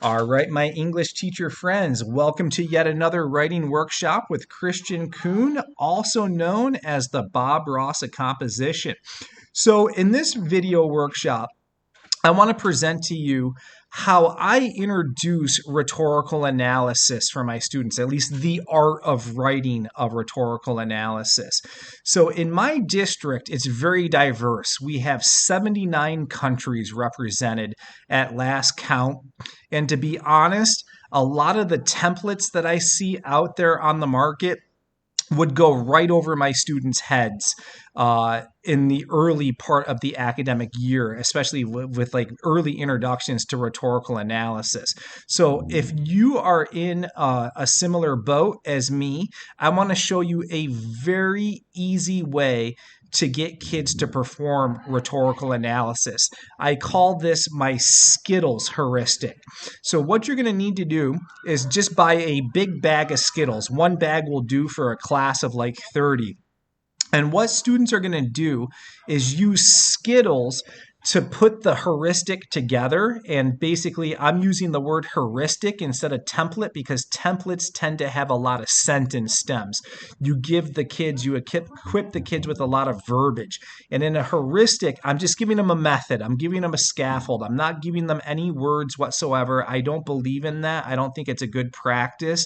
All right, my English teacher friends, welcome to yet another writing workshop with Kristian Kuhn, also known as the Bob Ross of composition. So in this video workshop, I want to present to you how I introduce rhetorical analysis for my students, at least the art of writing a rhetorical analysis. So in my district, it's very diverse. We have 79 countries represented at last count. And to be honest, a lot of the templates that I see out there on the market would go right over my students' heads in the early part of the academic year, especially with like early introductions to rhetorical analysis. So if you are in a similar boat as me, I want to show you a very easy way to get kids to perform rhetorical analysis. I call this my Skittles Heuristic. So what you're going to need to do is just buy a big bag of Skittles. One bag will do for a class of like 30. And what students are going to do is use Skittles to put the heuristic together. And basically, I'm using the word heuristic instead of template because templates tend to have a lot of sentence stems. You give the kids, you equip the kids with a lot of verbiage. And in a heuristic, I'm just giving them a method. I'm giving them a scaffold. I'm not giving them any words whatsoever. I don't believe in that. I don't think it's a good practice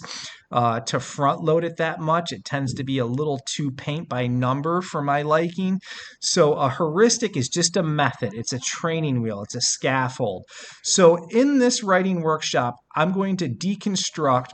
to front load it that much. It tends to be a little too paint by number for my liking. So a heuristic is just a method. It's a training wheel. It's a scaffold. So in this writing workshop, I'm going to deconstruct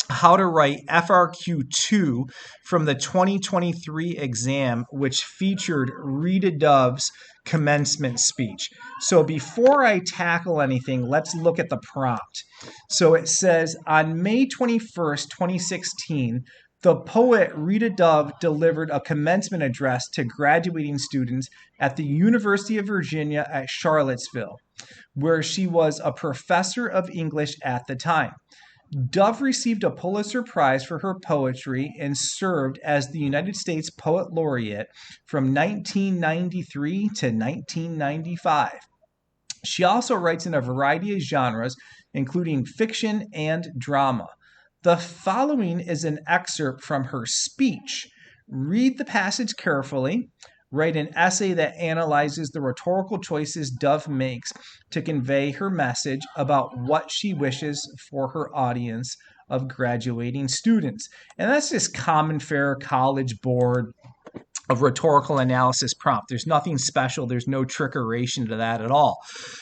how to write FRQ 2 from the 2023 exam, which featured Rita Dove's commencement speech. So before I tackle anything, let's look at the prompt. So it says, on May 21st, 2016, the poet Rita Dove delivered a commencement address to graduating students at the University of Virginia at Charlottesville, where she was a professor of English at the time. Dove received a Pulitzer Prize for her poetry and served as the United States Poet Laureate from 1993 to 1995. She also writes in a variety of genres, including fiction and drama. The following is an excerpt from her speech. Read the passage carefully. Write an essay that analyzes the rhetorical choices Dove makes to convey her message about what she wishes for her audience of graduating students. And that's just common fare college board of rhetorical analysis prompt. There's nothing special. There's no trickeration to that at all.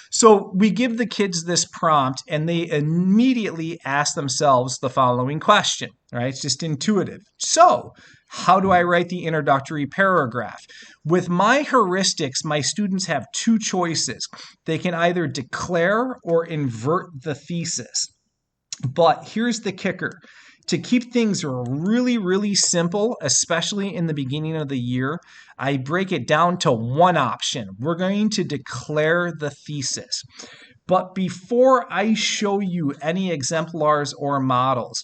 So we give the kids this prompt and they immediately ask themselves the following question, right? It's just intuitive. So how do I write the introductory paragraph? With my heuristics, my students have two choices. They can either declare or invert the thesis. But here's the kicker. To keep things really, really simple, especially in the beginning of the year, I break it down to one option. We're going to declare the thesis. But before I show you any exemplars or models,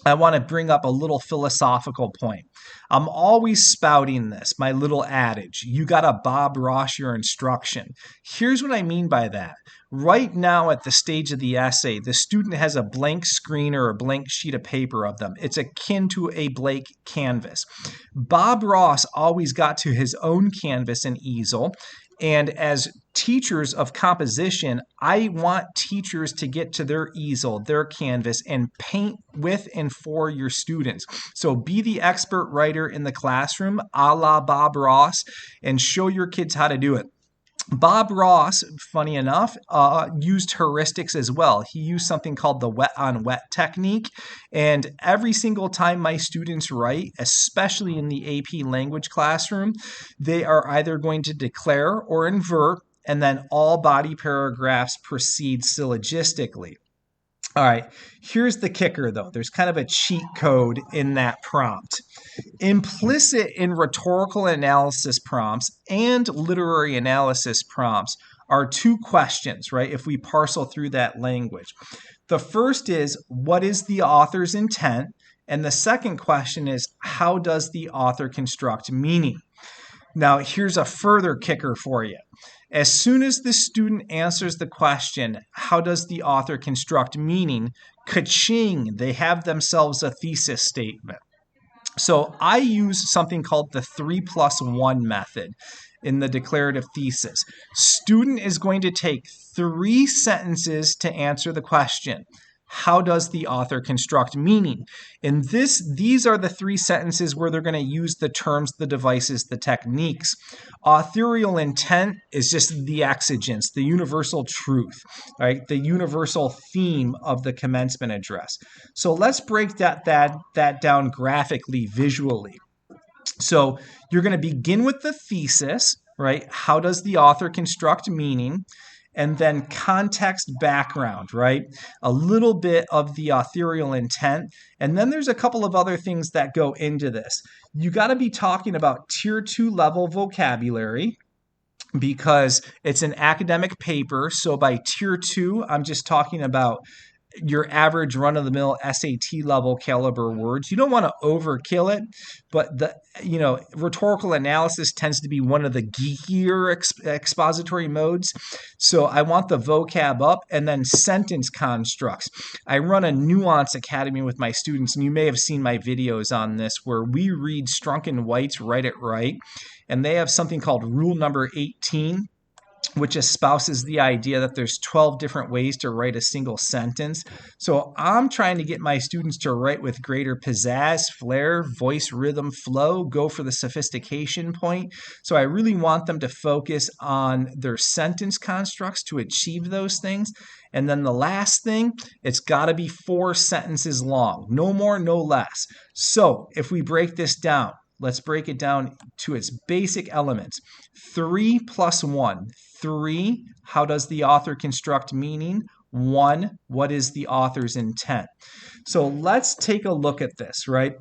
I want to bring up a little philosophical point. I'm always spouting this, my little adage. You got to Bob Ross your instruction. Here's what I mean by that. Right now at the stage of the essay, the student has a blank screen or a blank sheet of paper of them. It's akin to a blank canvas. Bob Ross always got to his own canvas and easel. And as teachers of composition, I want teachers to get to their easel, their canvas, and paint with and for your students. So be the expert writer in the classroom, a la Bob Ross, and show your kids how to do it. Bob Ross, funny enough, used heuristics as well. He used something called the wet on wet technique. And every single time my students write, especially in the AP language classroom, they are either going to declare or invert, and then all body paragraphs proceed syllogistically. All right, here's the kicker though. There's kind of a cheat code in that prompt. Implicit in rhetorical analysis prompts and literary analysis prompts are two questions, right? If we parcel through that language. The first is, what is the author's intent? And the second question is, how does the author construct meaning? Now, here's a further kicker for you. As soon as the student answers the question, how does the author construct meaning? Ka-ching, they have themselves a thesis statement. So I use something called the 3+1 method in the declarative thesis. Student is going to take 3 sentences to answer the question. How does the author construct meaning? In these are the 3 sentences where they're going to use the terms, the devices, the techniques. Authorial intent is just the exigence, the universal truth, right? The universal theme of the commencement address. So let's break that down graphically, visually. So you're going to begin with the thesis, right? How does the author construct meaning? And then context, background, right? A little bit of the authorial intent. And then there's a couple of other things that go into this. You got to be talking about tier 2 level vocabulary because it's an academic paper. So by tier 2, I'm just talking about your average run-of-the-mill SAT level caliber words. You don't want to overkill it, but rhetorical analysis tends to be one of the geekier expository modes. So I want the vocab up, and then sentence constructs. I run a nuance academy with my students, and you may have seen my videos on this where we read Strunk and White's Write It Right, and they have something called rule number 18, which espouses the idea that there's 12 different ways to write a single sentence. So I'm trying to get my students to write with greater pizzazz, flair, voice, rhythm, flow, go for the sophistication point. So I really want them to focus on their sentence constructs to achieve those things. And then the last thing, it's got to be 4 sentences long, no more, no less. So if we break this down, let's break it down to its basic elements. 3+1. 3, how does the author construct meaning? 1, what is the author's intent? So let's take a look at this, right?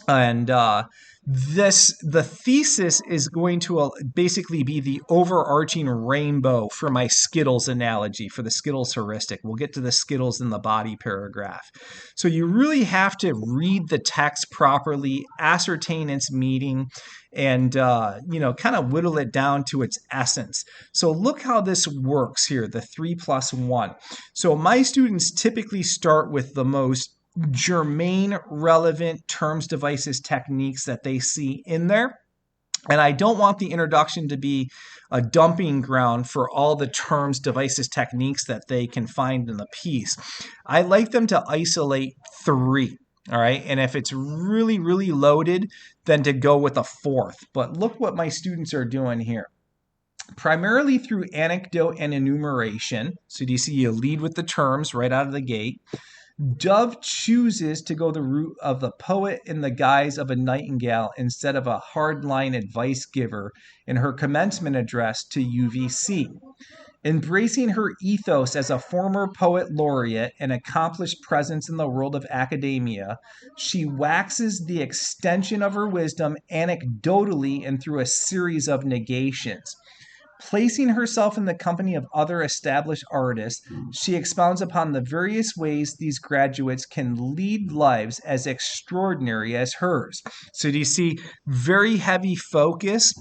And the thesis is going to basically be the overarching rainbow for my Skittles analogy, for the Skittles heuristic. We'll get to the Skittles in the body paragraph. So you really have to read the text properly, ascertain its meaning, and kind of whittle it down to its essence. So look how this works here, the 3+1. So my students typically start with the most germane, relevant terms, devices, techniques that they see in there. And I don't want the introduction to be a dumping ground for all the terms, devices, techniques that they can find in the piece. I like them to isolate 3. All right. And if it's really, really loaded, then to go with a 4th. But look what my students are doing here. Primarily through anecdote and enumeration. So do you see you lead with the terms right out of the gate? Dove chooses to go the route of the poet in the guise of a nightingale instead of a hardline advice giver in her commencement address to UVC. Embracing her ethos as a former poet laureate and accomplished presence in the world of academia, she waxes the extension of her wisdom anecdotally and through a series of negations. Placing herself in the company of other established artists, she expounds upon the various ways these graduates can lead lives as extraordinary as hers. So do you see very heavy focus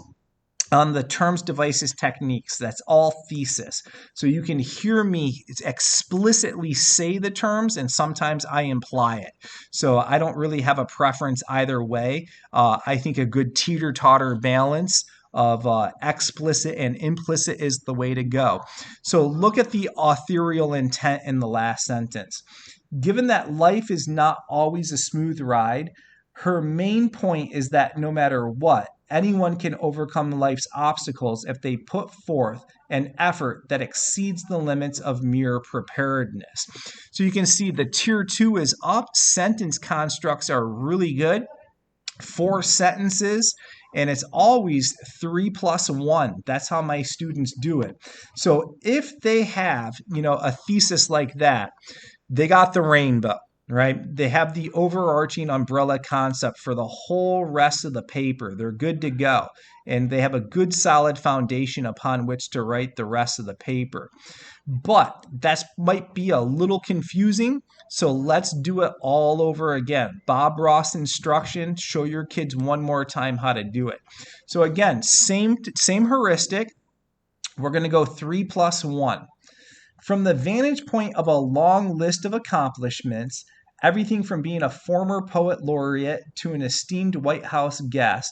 on the terms, devices, techniques? That's all thesis. So you can hear me explicitly say the terms, and sometimes I imply it. So I don't really have a preference either way. I think a good teeter-totter balance of explicit and implicit is the way to go. So look at the authorial intent in the last sentence. Given that life is not always a smooth ride, her main point is that no matter what, anyone can overcome life's obstacles if they put forth an effort that exceeds the limits of mere preparedness. So you can see the tier 2 is up. Sentence constructs are really good. 4 sentences. And it's always 3+1. That's how my students do it. So if they have, a thesis like that, they got the rainbow, right? They have the overarching umbrella concept for the whole rest of the paper. They're good to go. And they have a good solid foundation upon which to write the rest of the paper. But that might be a little confusing, so let's do it all over again. Bob Ross instruction, show your kids one more time how to do it. So again, same heuristic. We're going to go 3 plus 1. From the vantage point of a long list of accomplishments, everything from being a former poet laureate to an esteemed White House guest,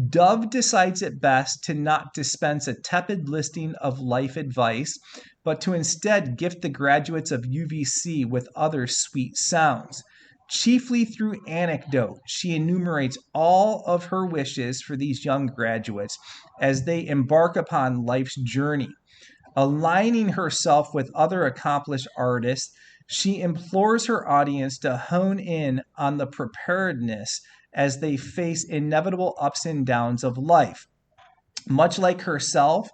Dove decides it best to not dispense a tepid listing of life advice, but to instead gift the graduates of UVC with other sweet sounds. Chiefly through anecdote, she enumerates all of her wishes for these young graduates as they embark upon life's journey. Aligning herself with other accomplished artists, she implores her audience to hone in on the preparedness as they face inevitable ups and downs of life. Much like herself,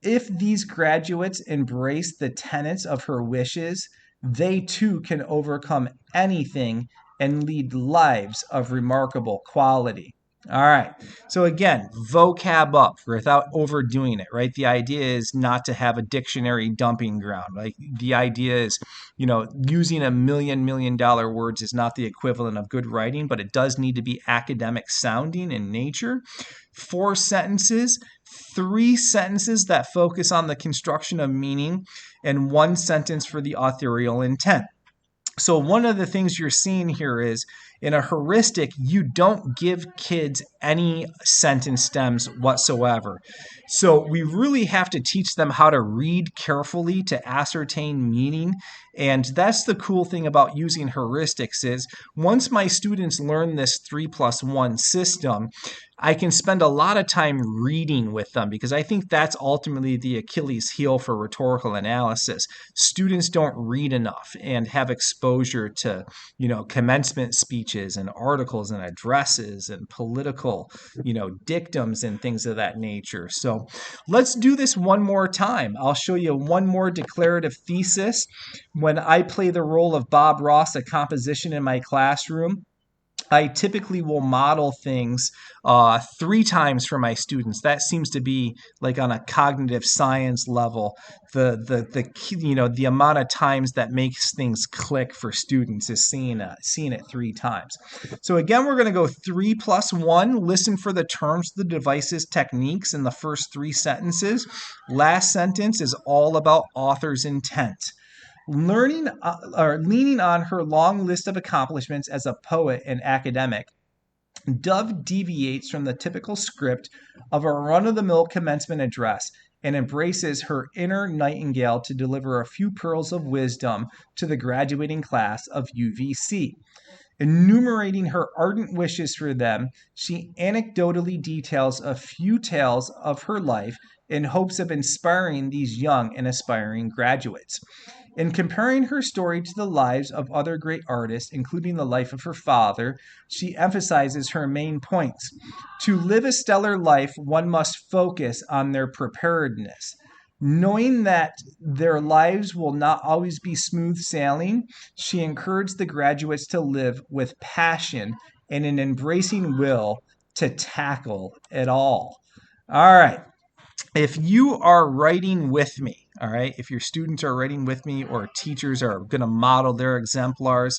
if these graduates embrace the tenets of her wishes, they too can overcome anything and lead lives of remarkable quality. All right. So again, vocab up without overdoing it, right? The idea is not to have a dictionary dumping ground. Like the idea is, using $1 million words is not the equivalent of good writing, but it does need to be academic sounding in nature. 4 sentences, 3 sentences that focus on the construction of meaning, and 1 sentence for the authorial intent. So one of the things you're seeing here is in a heuristic, you don't give kids any sentence stems whatsoever. So we really have to teach them how to read carefully to ascertain meaning. And that's the cool thing about using heuristics is once my students learn this 3 plus 1 system, I can spend a lot of time reading with them because I think that's ultimately the Achilles heel for rhetorical analysis. Students don't read enough and have exposure to, commencement speeches and articles and addresses and political, dictums and things of that nature. So let's do this one more time. I'll show you one more declarative thesis. When I play the role of Bob Ross, a composition in my classroom, I typically will model things 3 times for my students. That seems to be like on a cognitive science level, the amount of times that makes things click for students is seeing it 3 times. So again, we're going to go 3 plus 1. Listen for the terms, the devices, techniques in the first 3 sentences. Last sentence is all about author's intent. Leaning on her long list of accomplishments as a poet and academic, Dove deviates from the typical script of a run-of-the-mill commencement address and embraces her inner nightingale to deliver a few pearls of wisdom to the graduating class of UVC. Enumerating her ardent wishes for them, she anecdotally details a few tales of her life in hopes of inspiring these young and aspiring graduates. In comparing her story to the lives of other great artists, including the life of her father, she emphasizes her main points. To live a stellar life, one must focus on their preparedness. Knowing that their lives will not always be smooth sailing, she encouraged the graduates to live with passion and an embracing will to tackle it all. All right. If you are writing with me, all right, if your students are writing with me or teachers are going to model their exemplars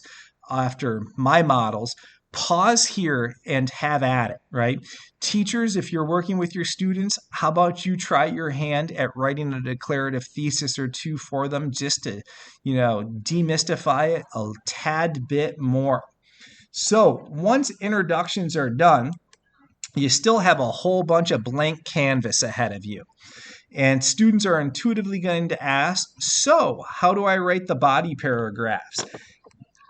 after my models, pause here and have at it, right? Teachers, if you're working with your students, how about you try your hand at writing a declarative thesis or 2 for them just to, demystify it a tad bit more. So once introductions are done, you still have a whole bunch of blank canvas ahead of you. And students are intuitively going to ask, so how do I write the body paragraphs?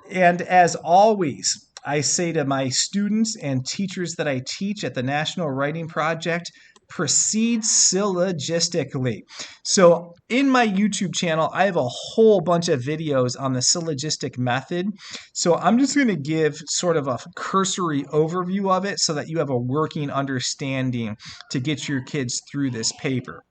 And as always, I say to my students and teachers that I teach at the National Writing Project, proceed syllogistically. So in my YouTube channel, I have a whole bunch of videos on the syllogistic method. So I'm just going to give sort of a cursory overview of it so that you have a working understanding to get your kids through this paper.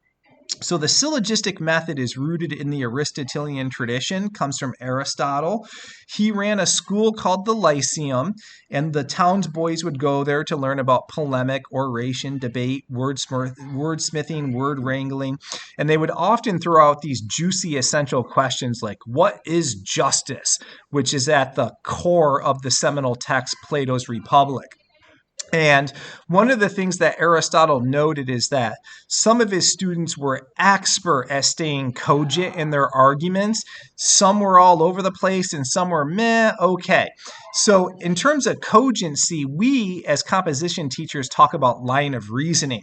So the syllogistic method is rooted in the Aristotelian tradition, comes from Aristotle. He ran a school called the Lyceum, and the townsboys would go there to learn about polemic, oration, debate, wordsmithing, word wrangling, and they would often throw out these juicy essential questions like, what is justice? Which is at the core of the seminal text, Plato's Republic. And one of the things that Aristotle noted is that some of his students were expert at staying cogent in their arguments. Some were all over the place and some were meh, okay. So in terms of cogency, we as composition teachers talk about line of reasoning.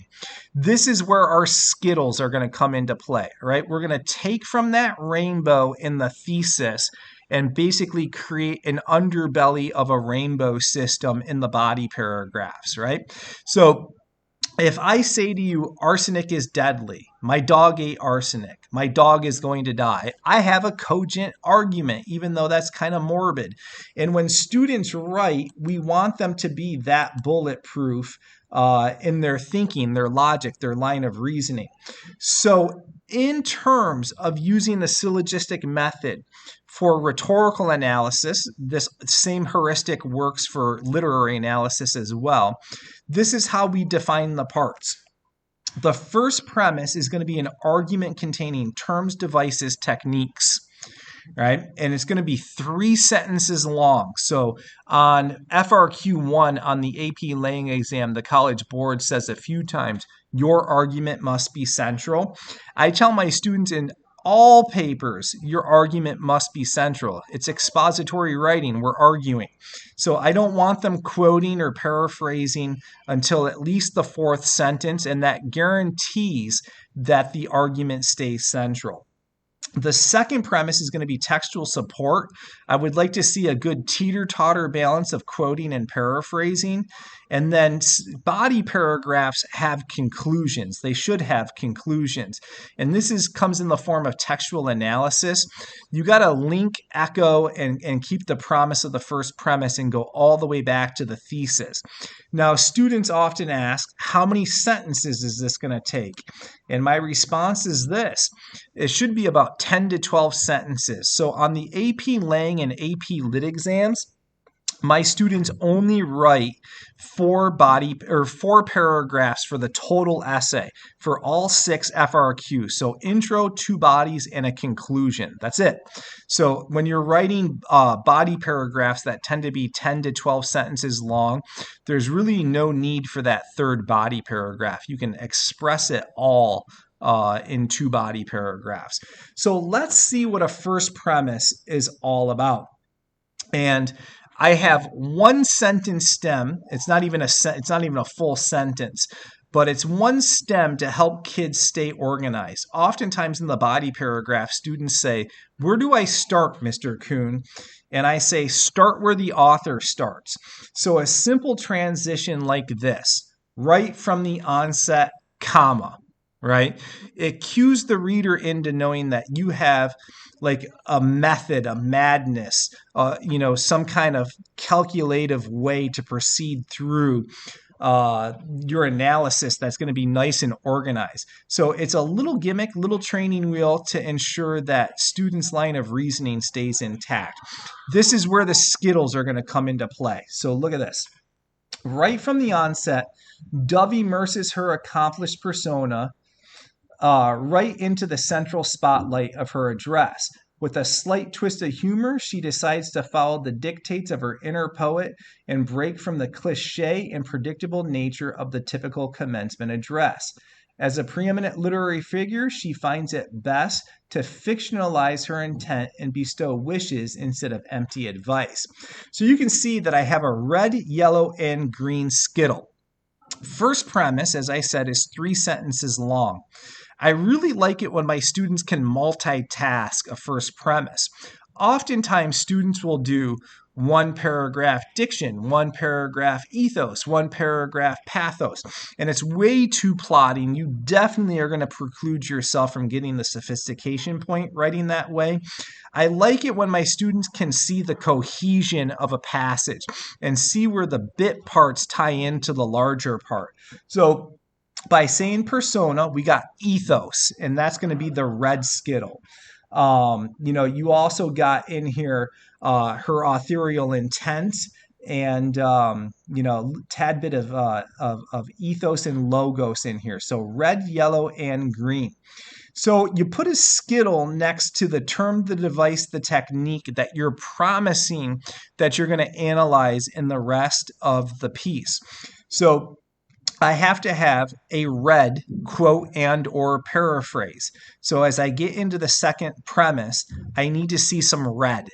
This is where our Skittles are going to come into play, right? We're going to take from that rainbow in the thesis and basically create an underbelly of a rainbow system in the body paragraphs, right? So if I say to you, arsenic is deadly, my dog ate arsenic, my dog is going to die, I have a cogent argument, even though that's kind of morbid. And when students write, we want them to be that bulletproof in their thinking, their logic, their line of reasoning. So in terms of using the syllogistic method for rhetorical analysis, this same heuristic works for literary analysis as well. This is how we define the parts. The first premise is going to be an argument containing terms, devices, techniques, right? And it's going to be 3 sentences long. So on FRQ1 on the AP Lang exam, the College Board says a few times, your argument must be central. I tell my students in all papers, your argument must be central. It's expository writing. We're arguing. So I don't want them quoting or paraphrasing until at least the 4th sentence, and that guarantees that the argument stays central. The second premise is going to be textual support. I would like to see a good teeter-totter balance of quoting and paraphrasing. And then body paragraphs have conclusions. They should have conclusions. And this comes in the form of textual analysis. You got to link, echo, and keep the promise of the first premise and go all the way back to the thesis. Now, students often ask, how many sentences is this going to take? And my response is this. It should be about 10 to 12 sentences. So on the AP Lang and AP Lit exams, my students only write 4 paragraphs for the total essay for all 6 FRQs. So intro, 2 bodies, and a conclusion. That's it. So when you're writing body paragraphs that tend to be 10 to 12 sentences long, there's really no need for that third body paragraph. You can express it all in 2 body paragraphs. So let's see what a first premise is all about. And I have 1 sentence stem. It's not even a full sentence, but it's 1 stem to help kids stay organized. Oftentimes in the body paragraph, students say, "Where do I start, Mr. Kuhn?" And I say, "Start where the author starts." So a simple transition like this, right from the onset, comma, right? It cues the reader into knowing that you have like a method, a madness, some kind of calculative way to proceed through your analysis that's going to be nice and organized. So it's a little gimmick, little training wheel to ensure that students' line of reasoning stays intact. This is where the Skittles are going to come into play. So look at this. Right from the onset, Dove immerses her accomplished persona right into the central spotlight of her address. With a slight twist of humor, she decides to follow the dictates of her inner poet and break from the cliché and predictable nature of the typical commencement address. As a preeminent literary figure, she finds it best to fictionalize her intent and bestow wishes instead of empty advice. So you can see that I have a red, yellow, and green Skittle. First premise, as I said, is 3 sentences long. I really like it when my students can multitask a first premise. Oftentimes, students will do 1 paragraph diction, 1 paragraph ethos, 1 paragraph pathos, and it's way too plotting. You definitely are going to preclude yourself from getting the sophistication point writing that way. I like it when my students can see the cohesion of a passage and see where the bit parts tie into the larger part. So by saying persona, we got ethos, and that's going to be the red Skittle. You also got in here her authorial intent and, tad bit of ethos and logos in here. So red, yellow, and green. So you put a Skittle next to the term, the device, the technique that you're promising that you're going to analyze in the rest of the piece. So I have to have a read, quote, and or paraphrase. So as I get into the second premise, I need to see some red.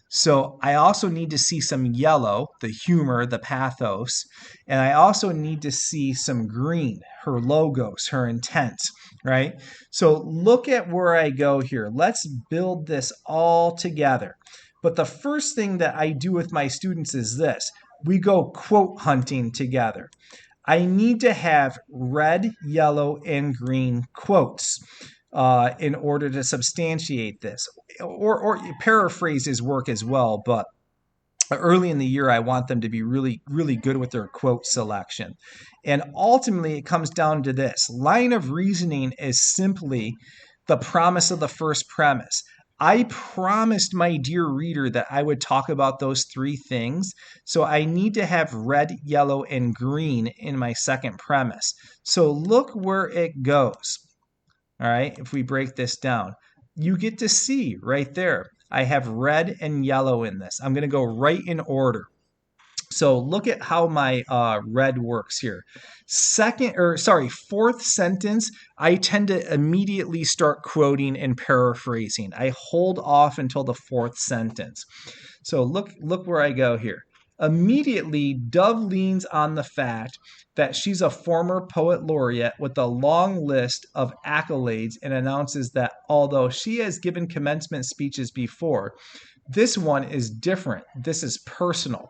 So I also need to see some yellow, the humor, the pathos, and I also need to see some green, her logos, her intent, right? So look at where I go here. Let's build this all together. But the first thing that I do with my students is this. We go quote hunting together. I need to have red, yellow, and green quotes in order to substantiate this. Or paraphrases work as well, but early in the year, I want them to be really, really good with their quote selection. And ultimately, it comes down to this. Line of reasoning is simply the promise of the first premise. I promised my dear reader that I would talk about those three things. So I need to have red, yellow, and green in my second premise. So look where it goes. All right, if we break this down, you get to see right there. I have red and yellow in this. I'm going to go right in order. So look at how my red works here. Fourth sentence, I tend to immediately start quoting and paraphrasing. I hold off until the fourth sentence. So look where I go here. Immediately, Dove leans on the fact that she's a former poet laureate with a long list of accolades and announces that although she has given commencement speeches before, this one is different. This is personal.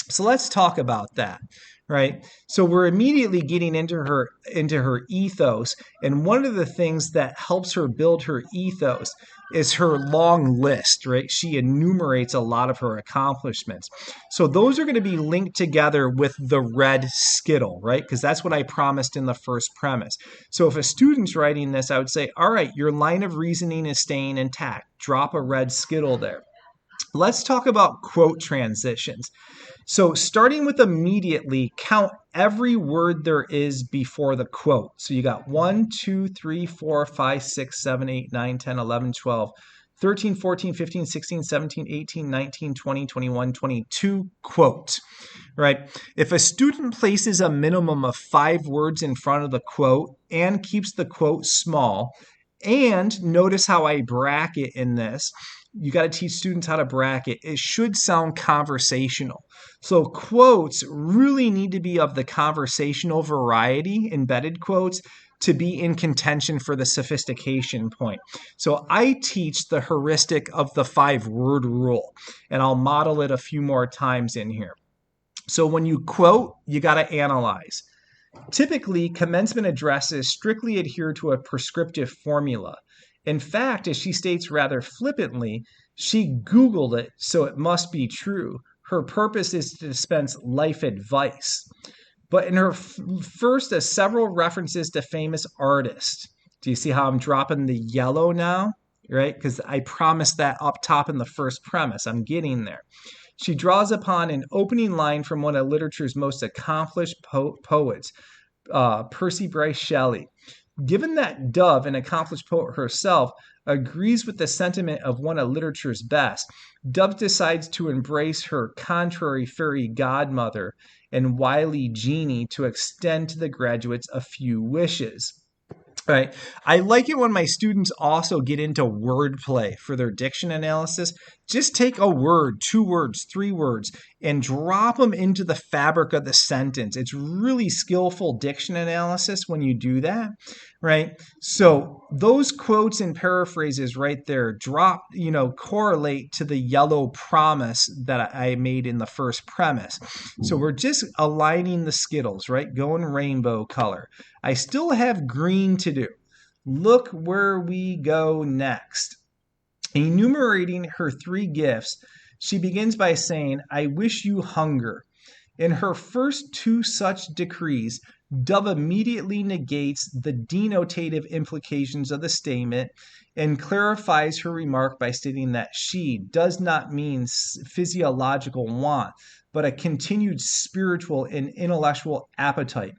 So let's talk about that, right? So we're immediately getting into her ethos, and one of the things that helps her build her ethos is her long list, right? She enumerates a lot of her accomplishments. So those are going to be linked together with the red Skittle, right? Because that's what I promised in the first premise. So if a student's writing this, I would say, all right, your line of reasoning is staying intact. Drop a red Skittle there. Let's talk about quote transitions. So starting with immediately, count every word there is before the quote. So you got 1, 2, 3, 4, 5, 6, 7, 8, 9, 10, 11, 12, 13, 14, 15, 16, 17, 18, 19, 20, 21, 22 quotes, right? If a student places a minimum of 5 words in front of the quote and keeps the quote small, and notice how I bracket in this, you got to teach students how to bracket. It should sound conversational. So quotes really need to be of the conversational variety, embedded quotes, to be in contention for the sophistication point. So I teach the heuristic of the 5-word rule, and I'll model it a few more times in here. So when you quote, you got to analyze. Typically, commencement addresses strictly adhere to a prescriptive formula. In fact, as she states rather flippantly, she Googled it, so it must be true. Her purpose is to dispense life advice. But in her first, several references to famous artists. Do you see how I'm dropping the yellow now? Right? Because I promised that up top in the first premise. I'm getting there. She draws upon an opening line from one of literature's most accomplished poets, Percy Bysshe Shelley. Given that Dove, an accomplished poet herself, agrees with the sentiment of one of literature's best, Dove decides to embrace her contrary fairy godmother and wily genie to extend to the graduates a few wishes. Right. I like it when my students also get into wordplay for their diction analysis. Just take a word, 2 words, 3 words, and drop them into the fabric of the sentence. It's really skillful diction analysis when you do that, right? So those quotes and paraphrases right there correlate to the yellow promise that I made in the first premise. So we're just aligning the Skittles, right? Going rainbow color. I still have green to do. Look where we go next. Enumerating her 3 gifts, she begins by saying, I wish you hunger. In her first 2 such decrees, Dove immediately negates the denotative implications of the statement and clarifies her remark by stating that she does not mean physiological want, but a continued spiritual and intellectual appetite,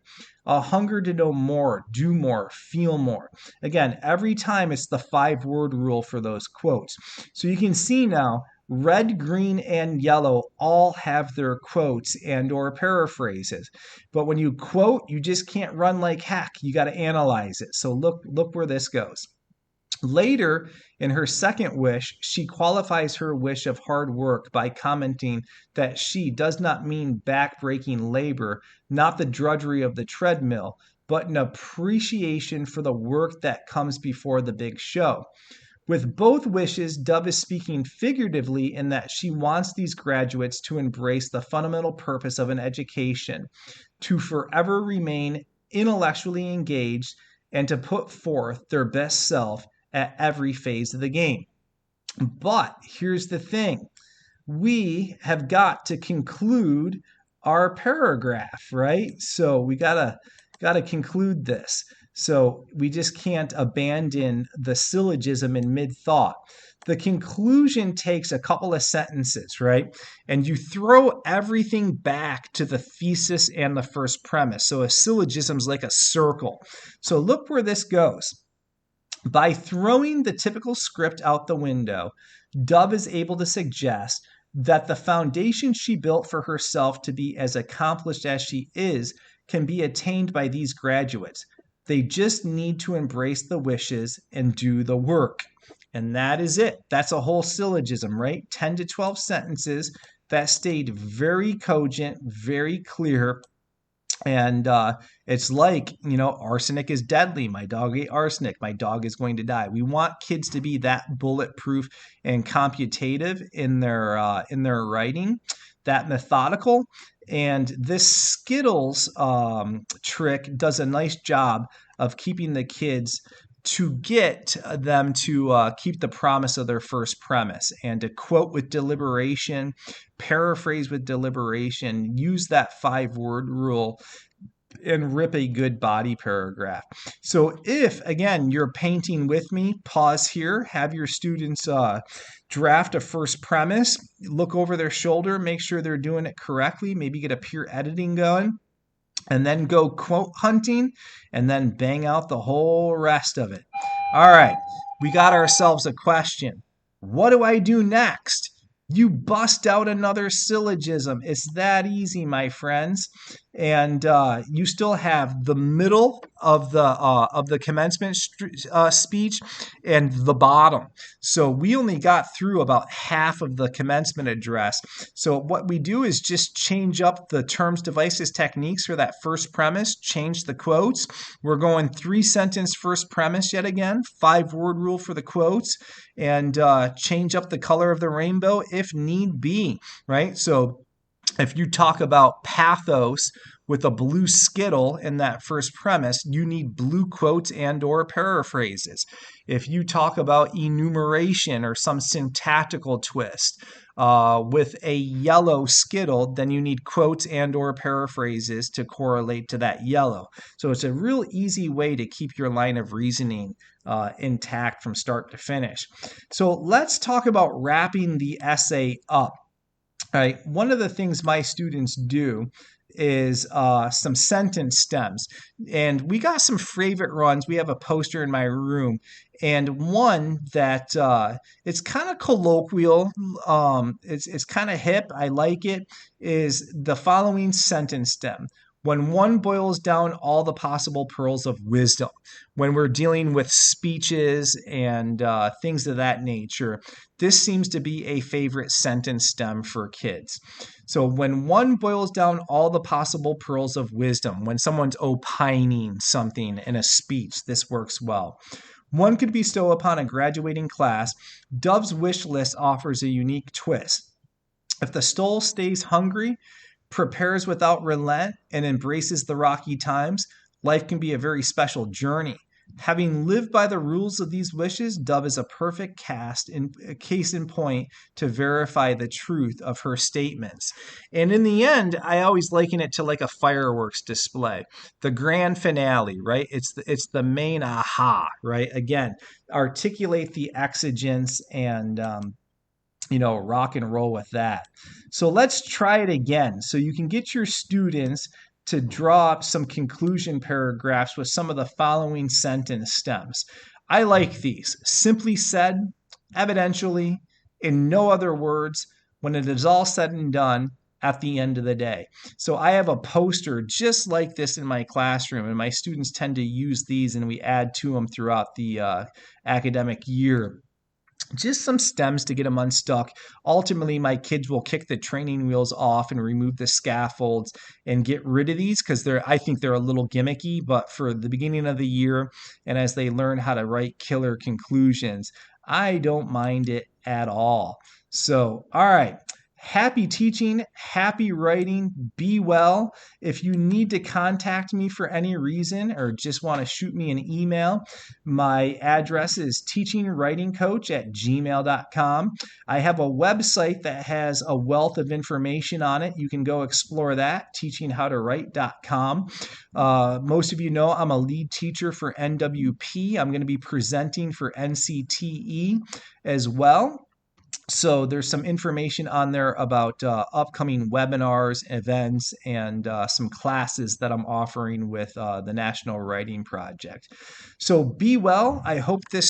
a hunger to know more, do more, feel more. Again, every time it's the 5-word rule for those quotes. So you can see now Red, green, and yellow all have their quotes and or paraphrases. But when you quote, you just can't run like heck. You got to analyze it. So look where this goes. Later, in her second wish, she qualifies her wish of hard work by commenting that she does not mean back-breaking labor, not the drudgery of the treadmill, but an appreciation for the work that comes before the big show. With both wishes, Dove is speaking figuratively in that she wants these graduates to embrace the fundamental purpose of an education, to forever remain intellectually engaged, and to put forth their best self at every phase of the game. But here's the thing. We have got to conclude our paragraph, right? So we gotta conclude this. So we just can't abandon the syllogism in mid-thought. The conclusion takes a couple of sentences, right? And you throw everything back to the thesis and the first premise. So a syllogism is like a circle. So look where this goes. By throwing the typical script out the window, Dove is able to suggest that the foundation she built for herself to be as accomplished as she is can be attained by these graduates. They just need to embrace the wishes and do the work. And that is it. That's a whole syllogism, right? 10 to 12 sentences that stayed very cogent, very clear. And it's like, arsenic is deadly. My dog ate arsenic. My dog is going to die. We want kids to be that bulletproof and computative in their writing, that methodical. And this Skittles trick does a nice job of keeping the kids to get them to keep the promise of their first premise and to quote with deliberation, paraphrase with deliberation, use that 5-word rule, and rip a good body paragraph. So if, again, you're painting with me, pause here, have your students draft a first premise, look over their shoulder, make sure they're doing it correctly, maybe get a peer editing going, and then go quote hunting, and then bang out the whole rest of it. All right, we got ourselves a question. What do I do next? You bust out another syllogism. It's that easy, my friends. And you still have the middle of the commencement speech and the bottom. So we only got through about half of the commencement address. So what we do is just change up the terms, devices, techniques for that first premise, change the quotes. We're going 3-sentence first premise yet again, 5-word rule for the quotes, and change up the color of the rainbow if need be, right? So if you talk about pathos with a blue Skittle in that first premise, you need blue quotes and or paraphrases. If you talk about enumeration or some syntactical twist with a yellow Skittle, then you need quotes and or paraphrases to correlate to that yellow. So it's a real easy way to keep your line of reasoning intact from start to finish. So let's talk about wrapping the essay up. All right, one of the things my students do is some sentence stems. And we got some favorite runs. We have a poster in my room. And one that it's kind of colloquial, it's kind of hip, I like it, is the following sentence stem. When one boils down all the possible pearls of wisdom, when we're dealing with speeches and things of that nature, this seems to be a favorite sentence stem for kids. So when one boils down all the possible pearls of wisdom, when someone's opining something in a speech, this works well. One could bestow upon a graduating class. Dove's wish list offers a unique twist. If the soul stays hungry, prepares without relent, and embraces the rocky times, life can be a very special journey. Having lived by the rules of these wishes, Dove is a perfect case in point to verify the truth of her statements. And in the end, I always liken it to like a fireworks display. The grand finale, right? It's the main aha, right? Again, articulate the exigence and rock and roll with that. So let's try it again. So you can get your students to draw up some conclusion paragraphs with some of the following sentence stems. I like these. Simply said, evidentially, In no other words, when it is all said and done, at the end of the day. So I have a poster just like this in my classroom, and my students tend to use these, and we add to them throughout the academic year. Just some stems to get them unstuck. Ultimately, my kids will kick the training wheels off and remove the scaffolds and get rid of these because I think they're a little gimmicky, but for the beginning of the year and as they learn how to write killer conclusions, I don't mind it at all. So, all right. Happy teaching, happy writing, be well. If you need to contact me for any reason or just want to shoot me an email, my address is teachingwritingcoach@gmail.com. I have a website that has a wealth of information on it. You can go explore that, teachinghowtowrite.com. Most of you know I'm a lead teacher for NWP. I'm going to be presenting for NCTE as well. So there's some information on there about upcoming webinars, events, and some classes that I'm offering with the National Writing Project. So be well. I hope this